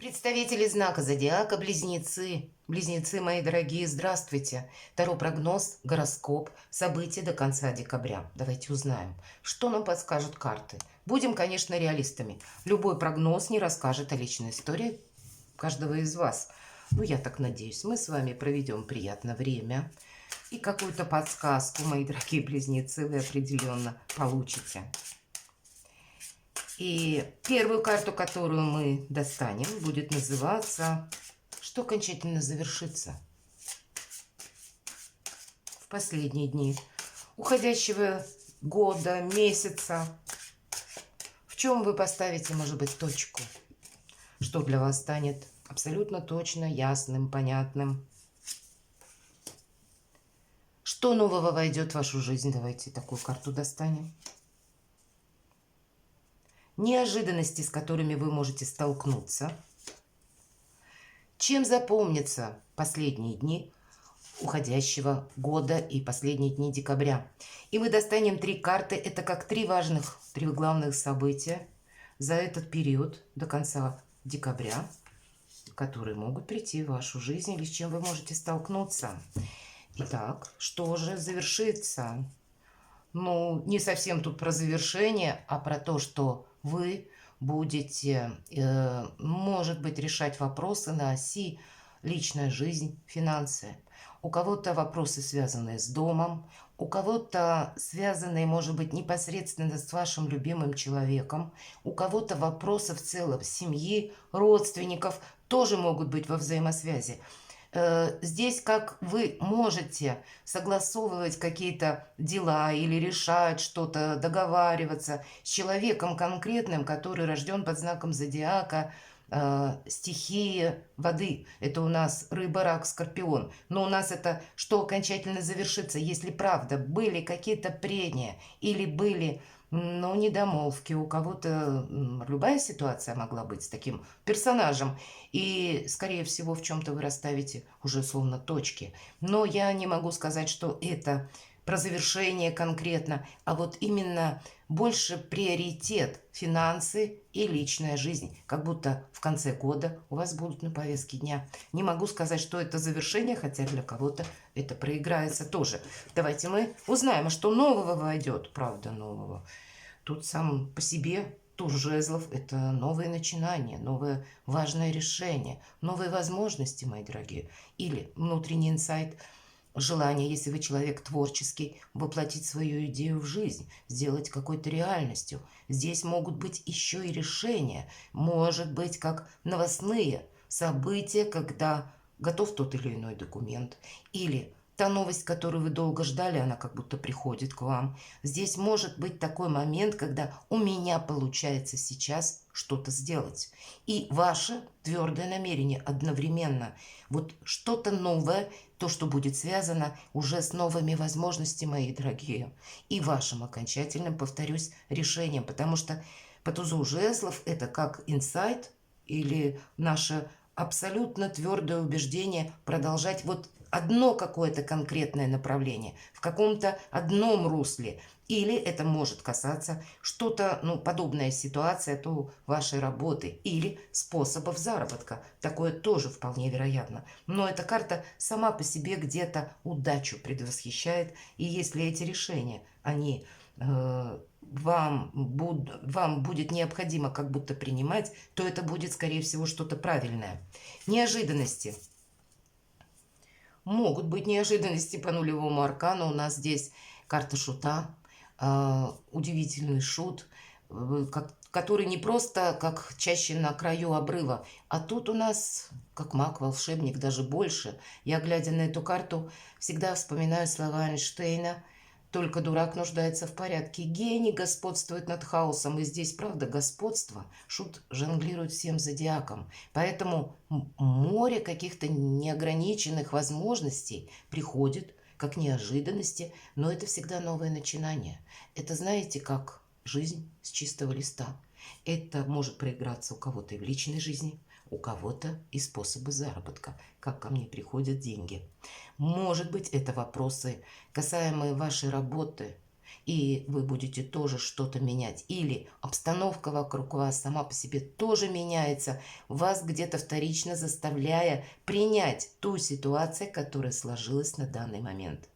Представители знака зодиака Близнецы. Близнецы, мои дорогие, здравствуйте. Таро прогноз, гороскоп, события до конца декабря. Давайте узнаем, что нам подскажут карты. Будем, конечно, реалистами. Любой прогноз не расскажет о личной истории каждого из вас. Ну, я так надеюсь, мы с вами проведем приятное время. И какую-то подсказку, мои дорогие близнецы, вы определенно получите. И первую карту, которую мы достанем, будет называться «Что окончательно завершится в последние дни уходящего года, месяца». В чем вы поставите, может быть, точку? Что для вас станет абсолютно точно ясным, понятным? Что нового войдет в вашу жизнь? Давайте такую карту достанем. Неожиданности, с которыми вы можете столкнуться. Чем запомнятся последние дни уходящего года и последние дни декабря? И мы достанем 3 карты. Это как 3 главных события за этот период до конца декабря, которые могут прийти в вашу жизнь или с чем вы можете столкнуться. Итак, что же завершится? Ну, не совсем тут про завершение, а про то, что вы будете, может быть, решать вопросы на оси личная жизнь, финансы. У кого-то вопросы, связанные с домом, у кого-то связанные, может быть, непосредственно с вашим любимым человеком, у кого-то вопросы в целом семьи, родственников тоже могут быть во взаимосвязи. Здесь как вы можете согласовывать какие-то дела или решать что-то, договариваться с человеком конкретным, который рожден под знаком зодиака, стихии воды. Это у нас рыба, рак, скорпион. Но у нас это что окончательно завершится, если правда были какие-то прения или были, ну, недомолвки. У кого-то любая ситуация могла быть с таким персонажем. И, скорее всего, в чем-то вы расставите уже словно точки. Но я не могу сказать, что это про завершение конкретно, а вот именно больше приоритет финансы и личная жизнь. Как будто в конце года у вас будут на повестке дня. Не могу сказать, что это завершение, хотя для кого-то это проиграется тоже. Давайте мы узнаем, а что нового войдет, правда нового. Тут сам по себе туз жезлов – это новые начинания, новое важное решение, новые возможности, мои дорогие. Или внутренний инсайт, желание, если вы человек творческий, воплотить свою идею в жизнь, сделать какой-то реальностью. Здесь могут быть еще и решения, может быть, как новостные события, когда готов тот или иной документ, или та новость, которую вы долго ждали, она как будто приходит к вам. Здесь может быть такой момент, когда у меня получается сейчас что-то сделать. И ваше твердое намерение одновременно. Вот что-то новое, то, что будет связано уже с новыми возможностями, мои дорогие. И вашим окончательным, повторюсь, решением. Потому что по тузу жезлов это как инсайт или наше абсолютно твердое убеждение продолжать вот одно какое-то конкретное направление, в каком-то одном русле. Или это может касаться что-то, ну, подобная ситуация, то вашей работы или способов заработка. Такое тоже вполне вероятно. Но эта карта сама по себе где-то удачу предвосхищает. И если эти решения, они вам будет необходимо как будто принимать, то это будет, скорее всего, что-то правильное. Неожиданности. Могут быть неожиданности по нулевому аркану. У нас здесь карта шута, удивительный шут, который не просто как чаще на краю обрыва, а тут у нас как маг, волшебник, даже больше. Я, глядя на эту карту, всегда вспоминаю слова Эйнштейна: только дурак нуждается в порядке. Гений господствует над хаосом. И здесь, правда, господство. Шут жонглирует всем зодиаком. Поэтому море каких-то неограниченных возможностей приходит как неожиданности. Но это всегда новое начинание. Это, знаете, как жизнь с чистого листа. Это может проиграться у кого-то и в личной жизни, у кого-то и способы заработка, как ко мне приходят деньги. Может быть, это вопросы, касаемые вашей работы, и вы будете тоже что-то менять. Или обстановка вокруг вас сама по себе тоже меняется, вас где-то вторично заставляя принять ту ситуацию, которая сложилась на данный момент.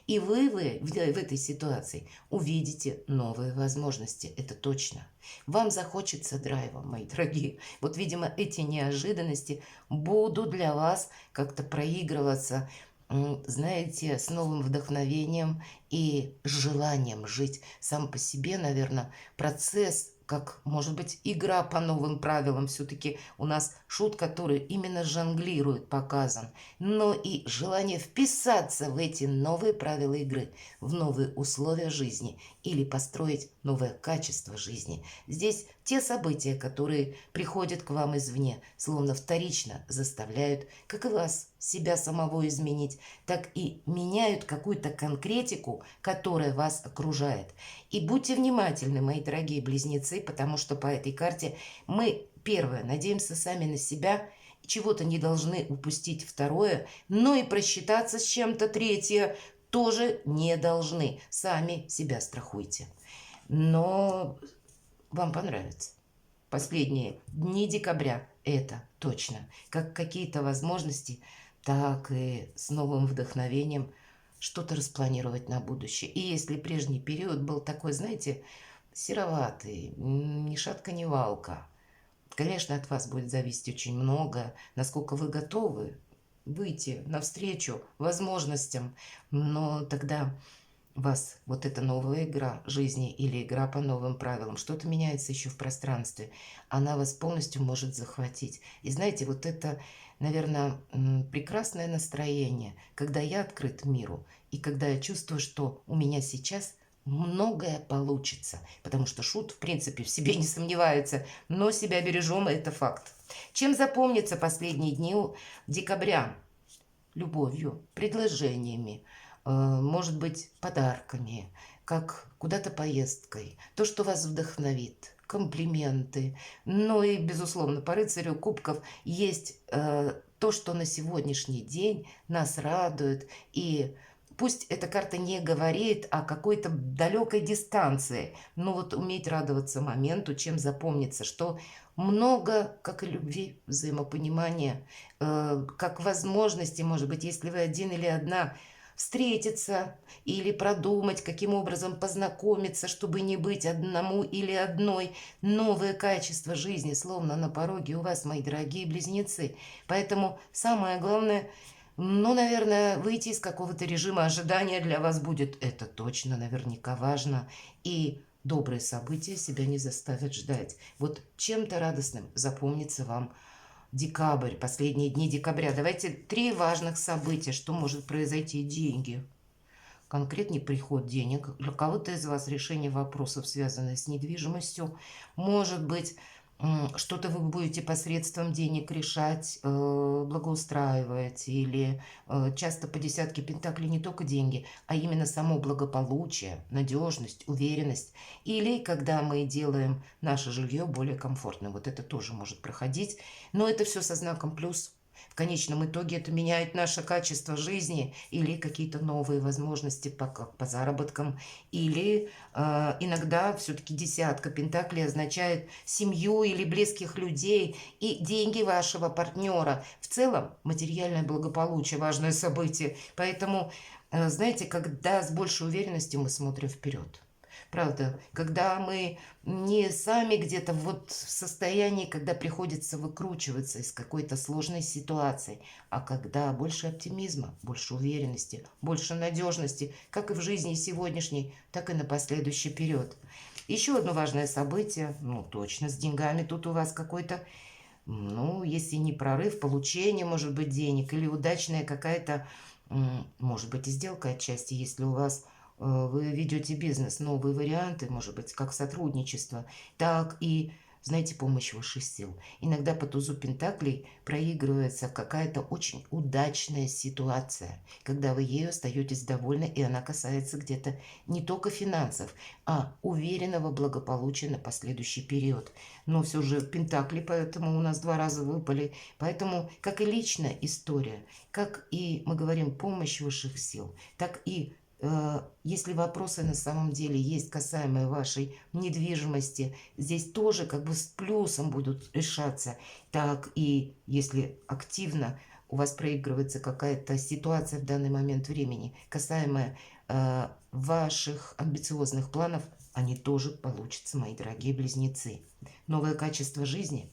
И вы в этой ситуации увидите новые возможности, это точно. Вам захочется драйва, мои дорогие. Вот, видимо, эти неожиданности будут для вас как-то проигрываться, знаете, с новым вдохновением и желанием жить. Сам по себе, наверное, процесс, как, может быть, игра по новым правилам. Все-таки у нас шут, который именно жонглирует, показан. Но и желание вписаться в эти новые правила игры, в новые условия жизни или построить новое качество жизни. Здесь те события, которые приходят к вам извне, словно вторично заставляют, как и вас, себя самого изменить, так и меняют какую-то конкретику, которая вас окружает. И будьте внимательны, мои дорогие близнецы, потому что по этой карте мы, первое, надеемся сами на себя, чего-то не должны упустить, второе, но и просчитаться с чем-то, третье, тоже не должны. Сами себя страхуйте. Но вам понравится. Последние дни декабря, это точно. Как какие-то возможности, так и с новым вдохновением что-то распланировать на будущее. И если прежний период был такой, знаете, сероватый, ни шатка, ни валка, конечно, от вас будет зависеть очень много, насколько вы готовы выйти навстречу возможностям, но тогда вас вот эта новая игра жизни или игра по новым правилам, что-то меняется еще в пространстве, она вас полностью может захватить. И знаете, вот это, наверное, прекрасное настроение, когда я открыт миру, и когда я чувствую, что у меня сейчас многое получится, потому что шут, в принципе, в себе не сомневается, но себя бережем, это факт. Чем запомнится последние дни декабря? Любовью, предложениями, может быть, подарками, как куда-то поездкой, то, что вас вдохновит, комплименты. Ну и, безусловно, по рыцарю кубков есть то, что на сегодняшний день нас радует. И пусть эта карта не говорит о какой-то далекой дистанции, но вот уметь радоваться моменту, чем запомнится, что много, как и любви, взаимопонимания, как возможности, может быть, если вы один или одна, встретиться или продумать, каким образом познакомиться, чтобы не быть одному или одной. Новое качество жизни, словно на пороге у вас, мои дорогие близнецы. Поэтому самое главное, ну, наверное, выйти из какого-то режима ожидания для вас будет это точно, наверняка важно. И добрые события себя не заставят ждать. Вот чем-то радостным запомнится вам декабрь, последние дни декабря. Давайте 3 важных события, что может произойти. Деньги. Конкретный приход денег. Для кого-то из вас решение вопросов, связанных с недвижимостью. Может быть, что-то вы будете посредством денег решать, благоустраивать, или часто по десятке пентаклей не только деньги, а именно само благополучие, надежность, уверенность. Или когда мы делаем наше жилье более комфортным. Вот это тоже может проходить. Но это все со знаком плюс. В конечном итоге это меняет наше качество жизни или какие-то новые возможности по заработкам. Или иногда все-таки десятка пентаклей означает семью или близких людей и деньги вашего партнера. В целом материальное благополучие – важное событие. Поэтому, знаете, когда с большей уверенностью мы смотрим вперед. Правда, когда мы не сами где-то вот в состоянии, когда приходится выкручиваться из какой-то сложной ситуации, а когда больше оптимизма, больше уверенности, больше надежности, как и в жизни сегодняшней, так и на последующий период. Еще одно важное событие, ну точно, с деньгами тут у вас какой-то, ну, если не прорыв, получение, может быть, денег, или удачная какая-то, может быть, и сделка отчасти, если у вас вы ведете бизнес, новые варианты, может быть, как сотрудничество, так и, знаете, помощь высших сил. Иногда по тузу пентаклей проигрывается какая-то очень удачная ситуация, когда вы ею остаетесь довольны, и она касается где-то не только финансов, а уверенного благополучия на последующий период. Но все же пентакли, поэтому у нас 2 раза выпали. Поэтому, как и личная история, как и, мы говорим, помощь высших сил, так и Если вопросы на самом деле есть касаемые вашей недвижимости, здесь тоже как бы с плюсом будут решаться. Так и если активно у вас проигрывается какая-то ситуация в данный момент времени, касаемая ваших амбициозных планов, они тоже получатся, мои дорогие близнецы. Новое качество жизни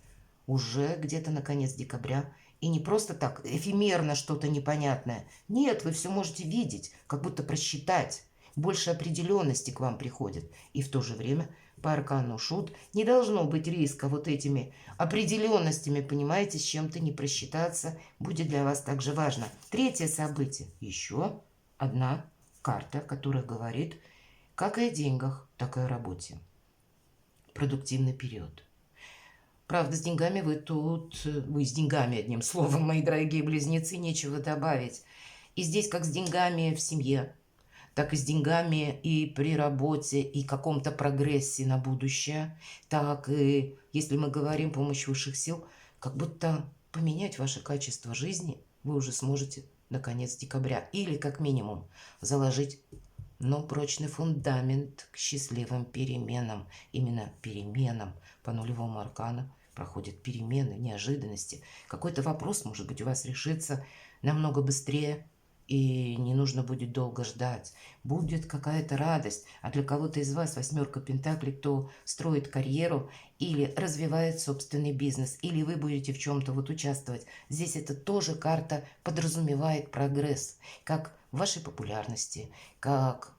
уже где-то на конец декабря. И не просто так, эфемерно что-то непонятное. Нет, вы все можете видеть, как будто просчитать. Больше определенности к вам приходит. И в то же время по аркану Шут не должно быть риска вот этими определенностями, понимаете, с чем-то не просчитаться будет для вас также важно. Третье событие. Еще одна карта, которая говорит как и о деньгах, так и о работе. Продуктивный период. Правда, с деньгами вы с деньгами, одним словом, мои дорогие близнецы, нечего добавить. И здесь как с деньгами в семье, так и с деньгами и при работе, и каком-то прогрессе на будущее, так и, если мы говорим помощь высших сил, как будто поменять ваше качество жизни вы уже сможете на конец декабря. Или, как минимум, заложить прочный фундамент к счастливым переменам. Именно переменам по нулевому аркану проходят перемены, неожиданности. Какой-то вопрос, может быть, у вас решится намного быстрее, и не нужно будет долго ждать. Будет какая-то радость. А для кого-то из вас восьмерка пентаклей, кто строит карьеру или развивает собственный бизнес, или вы будете в чем-то участвовать. Здесь это тоже карта подразумевает прогресс, как в вашей популярности, как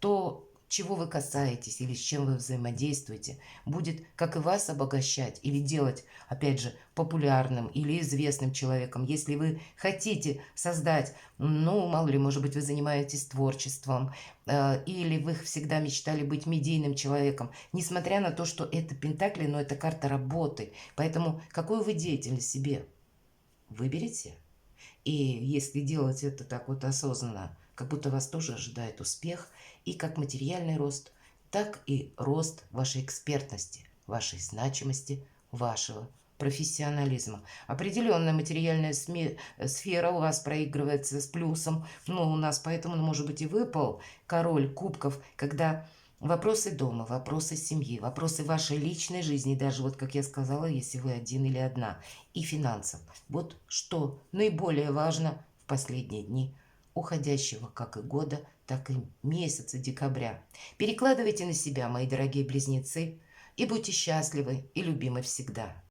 то, чего вы касаетесь или с чем вы взаимодействуете, будет как и вас обогащать или делать, опять же, популярным или известным человеком. Если вы хотите создать, мало ли, может быть, вы занимаетесь творчеством, или вы всегда мечтали быть медийным человеком, несмотря на то, что это пентакли, но это карта работы. Поэтому какую вы деятельность себе выберете? И если делать это так осознанно, как будто вас тоже ожидает успех, и как материальный рост, так и рост вашей экспертности, вашей значимости, вашего профессионализма. Определенная материальная сфера у вас проигрывается с плюсом, но у нас поэтому, может быть, и выпал король кубков, когда вопросы дома, вопросы семьи, вопросы вашей личной жизни, даже как я сказала, если вы один или одна, и финансов. Вот что наиболее важно в последние дни уходящего как и года, так и месяца декабря. Перекладывайте на себя, мои дорогие близнецы, и будьте счастливы и любимы всегда.